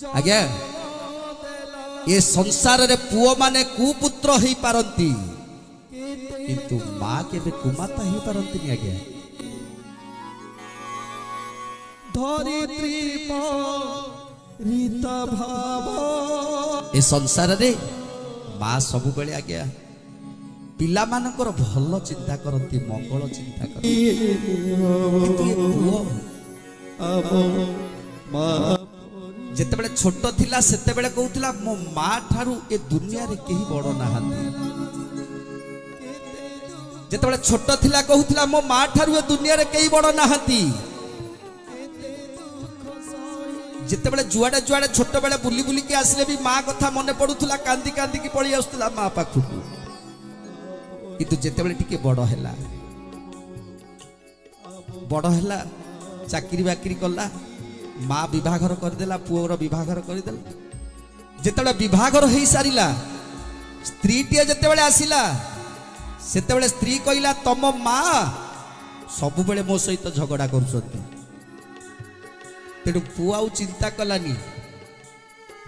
आज्ञा ये संसार रे पुओ माने कुपुत्र ही पारंती किंतु माँ के कुमाता ही पारंती नहीं। आज्ञा धरित्री रीत भाव ए संसार रे माँ सबु बेले आज्ञा पिला मानकर भल चिंता करती मंगल चिंता करती जेतेबेले छोट थिला सेतेबेले कहूतिला मो माँ ठारू ए दुनिया रे केही बड़ नाहांती। जेतेबेले छोट थिला कहूतिला मो माँ ठारू ए दुनिया रे केही बड़ नाहांती। जेतेबेले जुआडे जुआडे छोट बेले बुली बुली के आसिले भी माँ कथा मने पडुथुला कांदी कांदी की पळी आस्तुला माँ पाखु। किंतु जेतेबेले टिके बड़ हैला चाकरी बाकरी कला माँ विभाघर करदेला पुओर विभाघर करदेला। जेतेबेले विभाघर हो सारिला स्त्री टीए जेतेबेले आसिला सेतेबेले स्त्री कहिला तम माँ सबु बेले मो सहित झगड़ा करूछंती। तेणु पुआ चिंता कलानी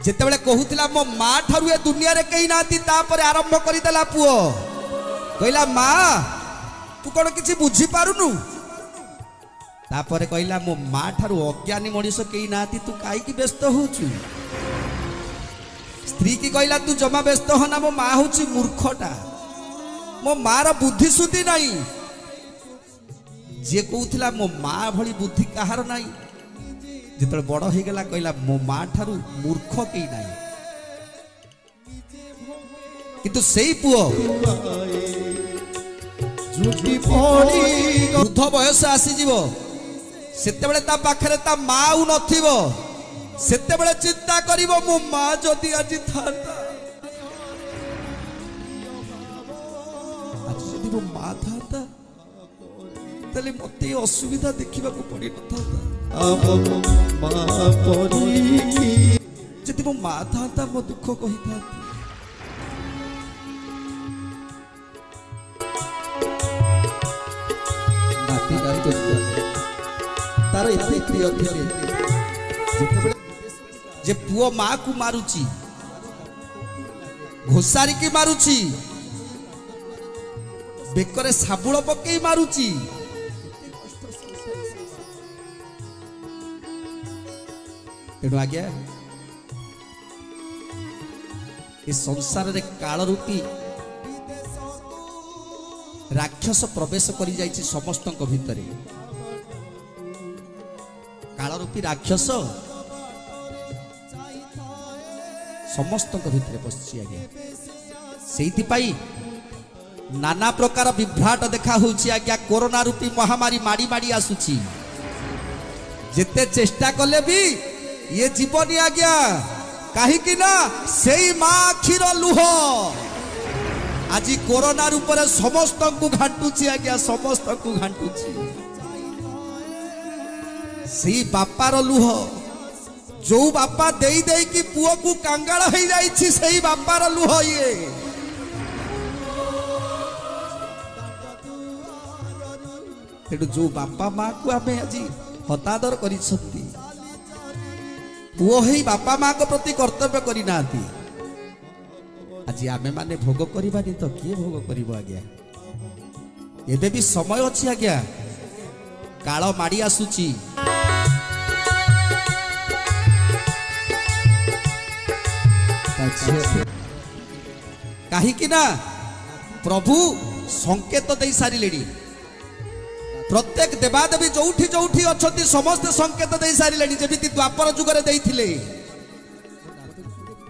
जेतेबेले कहूतिला मो माँ ठारू ए दुनिया रे केही नाती तापरे आरंभ करिदेला पुओ कहला माँ तू कौन किसी बुझी पारुनु तापरे कहला मो माँ ठारू अज्ञानी मनीष कई ना तू कहीं व्यस्त होचु। स्त्री की कहला तू जमा व्यस्त होना मो माँ हूँ मूर्खटा मो मार बुद्धि सुद्धि नहीं। जे कहूला मो माँ भली बुद्धि कहार नहीं जिते बड़ हो गला कहला मो माँ ठारू मूर्ख कई ना। किंतु सेई पुओ वृद्ध बयस आसीजिव सेतेबेले ता पाखरे ता माँ नथिबो सेतेबेले चिंता करिवो मो माँ जदि आज थांता आज जदि मो माँ थांता तले मते असुविधा देखिबा को पड़ी नथाता। जदि मो माँ थांता मो दुख कहि थांती। तार एते प्रिय थे जे पुओ माँ को मारुची घोषारी की मारुची बेकरे साबुल पकई मारुची तेणु आज्ञा ये संसार रे काल रूपी राक्षस प्रवेश करी जाइछि समस्तक भितरे। काल रूपी राक्षस समस्तक भितरे बसछि। आज्ञा सेइथि पई नाना प्रकार विभ्राट देखा होछि। आज्ञा कोरोना रूपी महामारी माड़ी माड़ी आसुछि जेते चेष्टा कले भी ये जीवनी आज्ञा कहीं कि ना सेई माँ आखिर लुह आज कोरोना रूपरे समस्त को घाटुची। आज्ञा समस्त को घाटुची सी बापार लुह जो बापा देई देई कि पुओ को कांगाल हो जाइछि सेई बापार लुह ये तेणु जो बापा माँ को आमे आज हतादर करिसंती पुओ ही बापा माँ को प्रति कर्तव्य करी नाती आज आमे माने भोग करिबानी तो किए भोग करिबो। आज्ञा एबे भी समय अछि। आज्ञा काल माड़ी आसुची कहीं ना प्रभु संकेत दे सारे प्रत्येक देवादेवी जोठी जोठी अच्छा समस्त संकेत दे सारे जमी द्वापर जुगर देइथिले।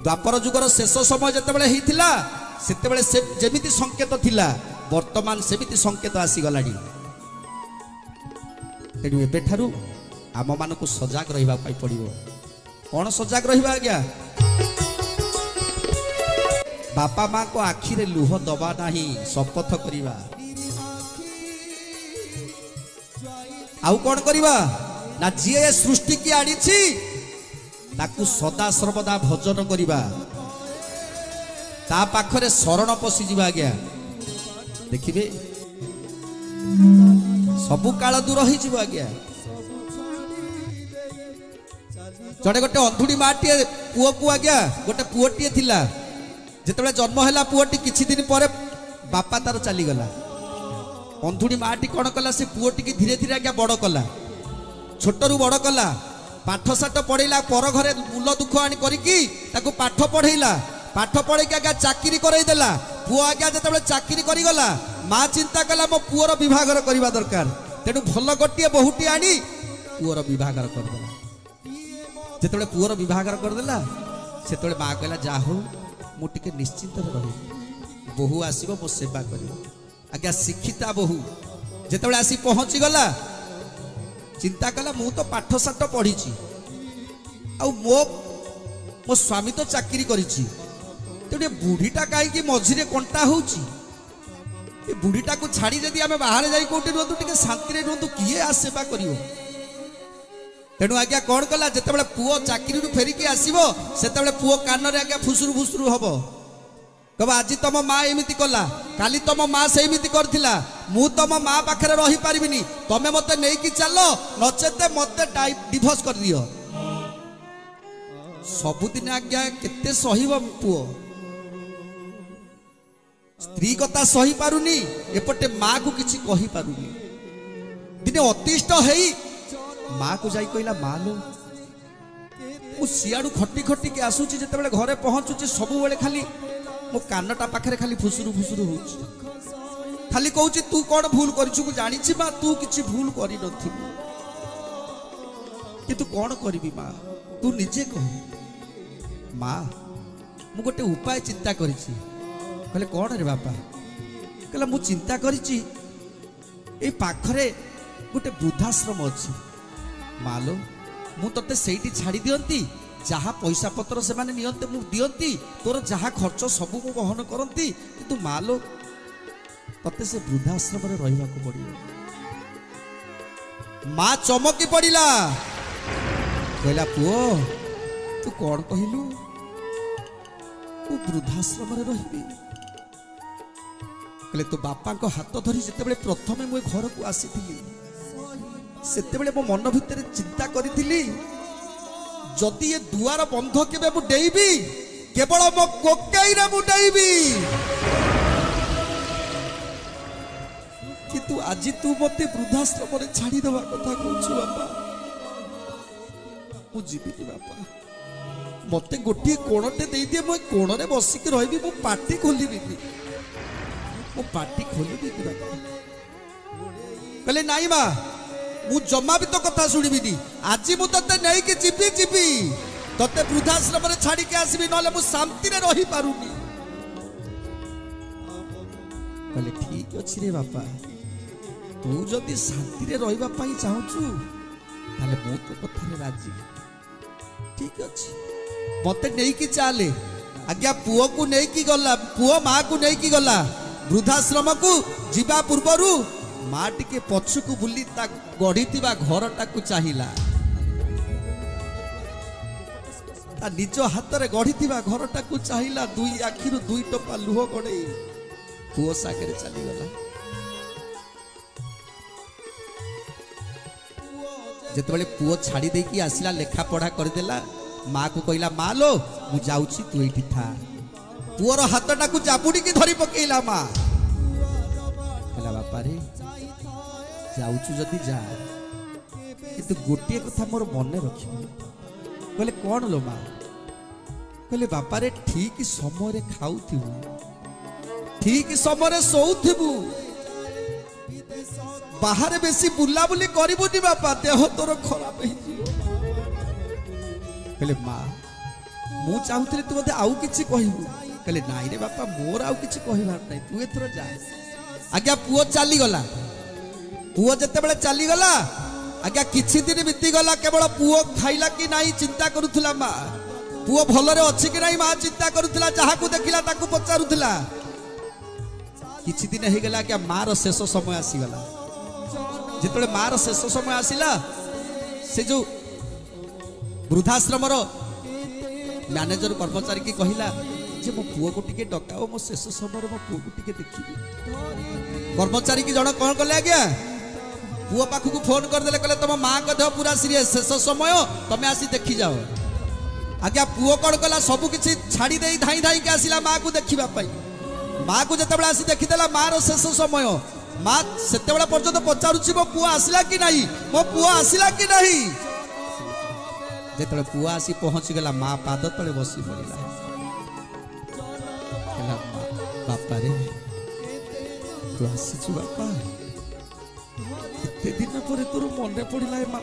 द्वापर जुगर शेष समय जितेबाला होता से जमिति संकेत थिला वर्तमान सेमिति संकेत आसीगलानी। तेणु एबेठारु आम मानकु सजाग रहिबा पाई पड़िबो। कौन सजाग रहिबा? आज्ञा बापा माँ को आखि रे लुह दबा नहीं शपथ करिबा। आउ कौन करिबा ना जी सृष्टि की आनी ताकू सदा सर्वदा भजन करिबा ता पाखरे शरण पशि जिबा। आज्ञा देखिबे सबु काल दूर होई जिबो। आज्ञा जड़े गोटे अंधुड़ी माटीए पुओ को आज्ञा गोटे पुओटीए थिला जेतेबेले जन्म हैला पुओटी किछि दिन पर बापा तार चली गला अंधुड़ी माटी कौन कला से पुओटी की धीरे धीरे आज्ञा बड़ कला छोटरू बड़ कला पाठ साठ पढ़ेला पर घरे मूल दुख आनी करिकी ताकू पाठ पढ़ेला पाठ पढ़ेकी आज्ञा चाकरी करई देला पुओ आज्ञा जेतेबेले चाकरी करी गला माँ चिंता कला मो पुओर विभागर करबा दरकार तेणु भल गोटे बहुटी आनी पुओर विभागर करदेला जेतेबेले पुओर विभागर करदेला सेतेबेले माँ कहला जा हो मु टिके निश्चिंत रही बहु आसीबो मो सेवा करियो आज्ञा शिक्षिता बहु जेतेबेले आसी पहुँची गला चिंता कला मु तो पाठ साठ पढ़ी आ मो स्वामी तो चाकरी करिछि तेणु बुढ़ीटा कहीं मझिरे कंटा होउछि ए बुढ़ीटा को छाड़ी जदि आमे बाहर जाई कोठी रहतु टिके शांति रे रहतु किए आ सेवा करियो तेणु आज्ञा कौन कला जेतेबेले पुओ चाकरी रु फेरिकी आसीबो सेतेबेले पुओ कान रे आज्ञा फुसुरु फुसुरु हबो कबा आज तुम माँ एमती कला काली तुम माँ से एमती करथिला मु तुम माँ पाखरे रही पारिबिनी तमे मते नेकी चलो नचेते मते डिवोर्स कर दियो सबुदिन आज्ञा केते सहीब पुओ स्त्री कथा सही पारुनी एपटे माँ को किछि कही पारुनी दिने अतिष्ट हेई माँ को जाई कहला माँ लो मु सियाडू खटी खटी के आसुची जेतेबेले घरे पहुंचुची सब बेले खाली मो कानटा पाखरे खाली फुसुरु फुसुरु होउची खाली कहूची तू कौन भूल करिछु मु जानिछि बा तू किछि भूल करि नथिबु कि तू कौन करबी माँ तू निजे कह माँ मु गोटे उपाय चिंता करिछि कहले कौन रे बापा कहला मु चिंता करिछि ए पाखरे गोटे वृद्धाश्रम अछि मालो मु तते सेठी छाड़ी दियंती जहाँ पैसा पत्र से माने नियंते मु दियंती तोर जहाँ खर्च सब मु बहन करंती किंतु मालो तते से वृद्धाश्रम रे रहिबा को पड़ियो माँ चमकी पड़िला कहला पुओ तू कौन कहिलु तू वृद्धाश्रम रे रहिबी कहले तो बापा को हाथ धरी जेतेबेले प्रथमे मु घर को आसीथिली सेतेबेले मो मन भितर चिंता करिथिली जदि ये दुआर बंध केबे मु डेइबी केवल मो कोकेई रे मु डेइबी किंतु आज तू मते वृद्धाश्रम रे छाड़ी देवा कथा कहछु बापा मु जीविनी बापा मते गोटी कोणटे देई दिए मु कोण रे बसिक रहबी मु पार्टी खोलिबी मु पार्टी खोलिबी बापा कहले नाई मां मु जमा भी तो कथा शुणिबिनी आज मु तते नहीं कि जीवी जीवी तते वृद्धाश्रम रे छाड़ी के आसीबी नले मु शांति रे रही पारुनी कहले ठीक अछि रे बापा तू जदि शांति रे रहिबा पई चाहछु ताले मु तो कथा रे राजी ठीक अछि मते नहीं कि चाले आज्ञा पुओ को नहीं कि गला पुओ मां को नहीं कि गला वृद्धाश्रम को जीवा पूर्वरु माँ टिके पछुकू बुली ता गढ़ी घरटा को चाहिला ता निज हाथ रे गढ़ी घरटा को चाहिला दुई आखिरु दुई टपा लुह गड़े पुओ सागरे चली गला जेतेबेले पुओ छाड़ी देकी आसिला लेखा पढ़ा कर देला माँ को कहला माँ लो मु जाउची तू एठी था पुओर हाथटा को जापुड़ी की धरी पकेला माँ कहला बापा रे जाउछु जदि जा किंतु गोटे कथा मोर मन रखिबो कहले कौन लो माँ कहले बापा रे ठीक समय रे खाउथिबु ठीक समय रे सोउथिबु बाहर बेसी बुला बुली करिबुनी बापा देह तोर खराब हे कहले माँ मु चाहुतले तू मते आउ किछि कहिबु कहले नाई रे बापा मोर आउ किछि कहिबार नै तू एथरो जा आज्ञा पुओ चली गला पुओ जेतेबेले चली गला आज्ञा किछि दिन बीती गला केवल पुओ खाइला कि नाही चिंता करुथला माँ पुओ भलरे अछि कि नाही माँ चिंता करुथला जहा को देखिला ताकू पचारुथला किछि दिन हे गला क्या माँ रो शेष समय आसी गला जेतेबेले माँ रो शेष समय आसिला से जो वृद्धाश्रम रो मैनेजर कर्मचारी की कहिला जे मो पुओ को टिके डकाओ मो शेष समय मो पुओ को टिके देखिबी कर्मचारी की जण कोन कले आज्ञा पुओ पाखक फोन करदे कहले तुम माँ का देह पूरा सीरीयस शेष समय तुम आसी देखी जाओ आज्ञा पुओ कौन कला सबू किसी छाड़ी दे धाई धाई के आसिला माँ को देखा माँ को जिते आसी देखीदेला माँ रो शेष समय माँ से पर्यटन पचारुची मो पुओ आसला कि नहीं मो पुओ आसला कि नहीं जिते पुओ आसी पहुंची गला माँ पाद तले बसी पड़ा बापा रे तू आसी बापा केते दिन पर तोर मन पड़ा माँ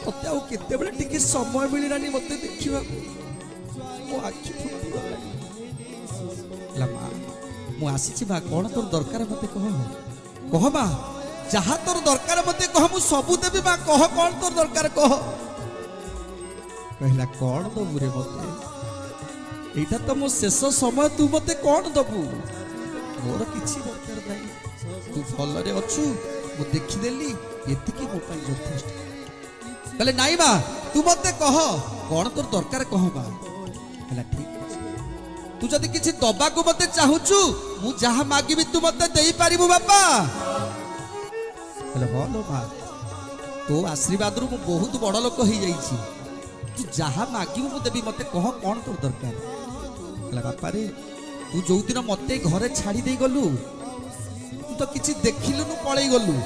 मत आते बड़े टिके समय मिललानी मत देखा मो आखि फुटिगला माँ मुझे माँ कौन तोर दरकार मत कह माँ जहाँ तोर दरकार मत कह मु सबू देवी माँ कह कौन तोर दरकार कह कहला कौन दबू रे मत एटा तो मो शेष समय तू मत कौन दबू मोर किसी दरकार नहीं तू भलरे अच्छु मु देखीदेली एतिकी मो पाई यथेष्ट कहले नाई माँ तू मत कह कौन तोर दरकार कह माँ कहला ठीक तू जदि किसी दबा को मत चाहूचु मु जहाँ मागिबी तू मत देई पारिबु बापा कहले हो लो माँ तो आशीर्वाद रु मु बहुत बड़ लोक हो जाइछि तू जहाँ मागिबु मु देबी मते कह कौन तोर दरकार कहला बापा रे तू जो दिन मते घरे छाड़ी दे गलु तू तो किसी देखिलुनु पळई गलु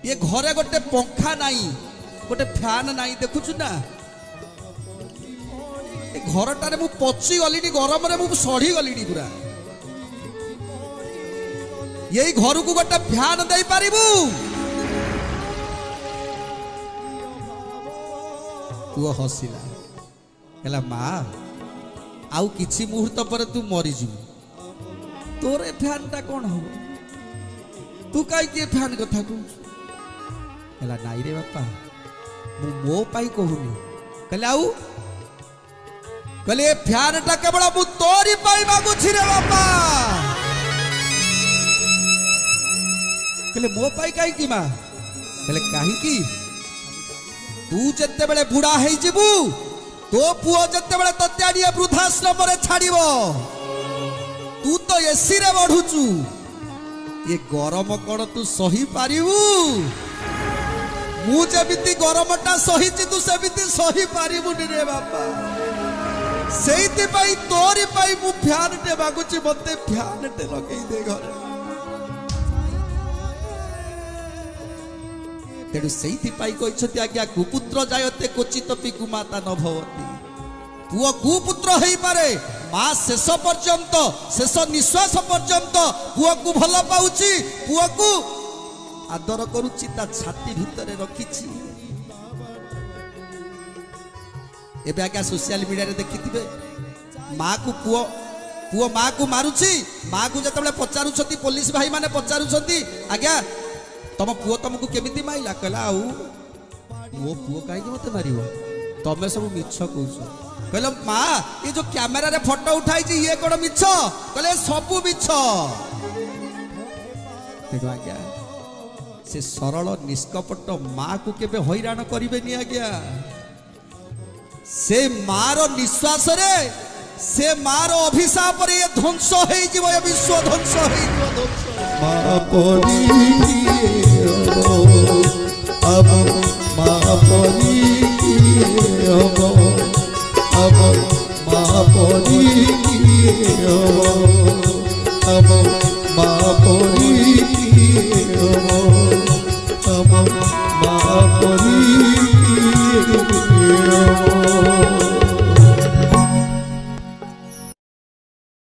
ये घरे गोटे पंखा नाही गोटे फैन नाही देखुछु ना घरटारे मु पची गली गरम रे मु सड़ी गली पूरा यही घर को गोटे फैन दे पारिबु पुओ हसिला कहला माँ आउ किछि मुहूर्त पर तू मरी जीव तोर ए फैन टा कौन हो तू काई के फैन कथा कहला नाई रे बापा मु मो पाई कहूनी कहले आउ कहले फैन टा केवल मु तोरी पाई मागुछि रे बापा कहले मो पाई काई की माँ कहले काहे की तू जत्ते बेले बुढ़ा है जीवु तो पुओ जत्ते बेले तत्याड़ी वृद्धाश्रम रे छाड़िबो तू तो एसी रे बढ़ुचु ये गरम कौन तू सही पारिबु मु जेमिति गरमटा सहीची तू सेमिति सही पारिबुनी रे बापा सेइति पई तोरी पई मु फैन टे मागुची मते फैन टे लगेई दे घरे तेणु से आज्ञा कुपुत्र जायते क्वचित कुमाता न भवती पुओ कुपुत्र हो पारे माँ शेष पर्यंत शेष निश्वास पर्यंत पुओ को भल पाउची पुओ को आदर करुची ता छाती भितर रखिछि एबे आज्ञा सोशल मीडिया रे देखिथिबे माँ को पुओ माँ को मारुची माँ को जतबेले पचारुछंती पुलिस भाई माने पचारुछंती आज्ञा तुम पुओ तुमको केमिति माइला कहला आउ मो पुओ काहे मते मारिबो तमे सब मिछ कहूछ कहला माँ ये जो कैमरा रे फोटो उठाई छी ये कोन मिछ कहले सब मिछ देखो आज्ञा से सरल निष्कपट माँ को केबे हैरान करिबेनी आज्ञा से माँ रो निश्वास रे से माँ रो अभिशाप रे ये ध्वंस होई जीवो ये विश्व ध्वंस होई जीवो ध्वंस माँ परी अब माँ परी अब माँ परी अब माँ परी अब माँ परी